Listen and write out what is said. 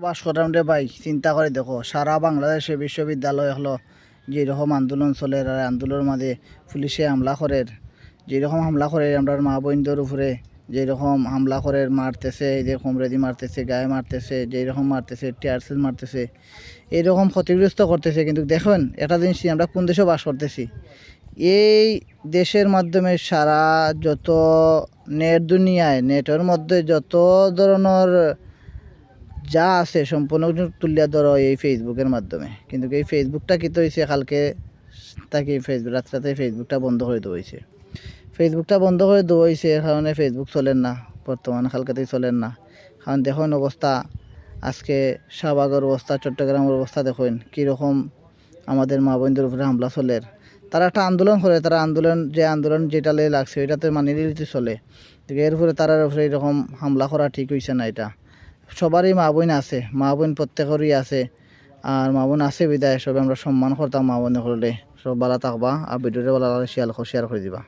বাস করাম রে ভাই, চিন্তা করে দেখো সারা বাংলাদেশে বিশ্ববিদ্যালয় হলো যেরকম আন্দোলন চলে আর আন্দোলনের মাঝে পুলিশে হামলা করে, যেরকম হামলা করে আমরা মা বোনদের উপরে যেরকম হামলা করে মারতেছে, এই যে হোমরেদি মারতেছে, গায়ে মারতেছে, যেরকম মারতেছে, টিয়ারসেল মারতেছে, এইরকম ক্ষতিগ্রস্ত করতেছে। কিন্তু দেখুন একটা জিনিস, আমরা কোন দেশে বাস করতেছি, এই দেশের মাধ্যমে সারা যত নেট দুনিয়ায় নেটের মধ্যে যত ধরনের যা আছে সম্পূর্ণ তুলিয়া ধরো এই ফেসবুকের মাধ্যমে। কিন্তু এই ফেসবুকটা কী তো হয়েছে, কালকে তাকে ফেসবুক রাত্রাতে ফেসবুকটা বন্ধ করে দেওয়া হয়েছে। ফেসবুকটা বন্ধ করে দেওয়া হয়েছে এর কারণে ফেসবুক চলেন না, বর্তমানে কালকাতেই চলেন না। কারণ দেখুন অবস্থা, আজকে শাহবাগের অবস্থা, চট্টগ্রামের অবস্থা দেখুন কীরকম আমাদের মা বোনদের উপরে হামলা চলে। তারা একটা আন্দোলন করে, তারা আন্দোলন যেটা লাগছে ওইটাতে মানিয়ে নিতে চলে। এরপরে তার উপরে এরকম হামলা করা ঠিক হয়েছে না। এটা সবারই মা বোন আছে, মা বোন প্রত্যেকেরই আছে। আর মা বোন আছে বিদায় সবে আমরা সম্মান করতাম মা বোন করলে। সব ভালো থাকবা আর ভিডিওটা ভালো লাগলে শেয়ার করে দিবা।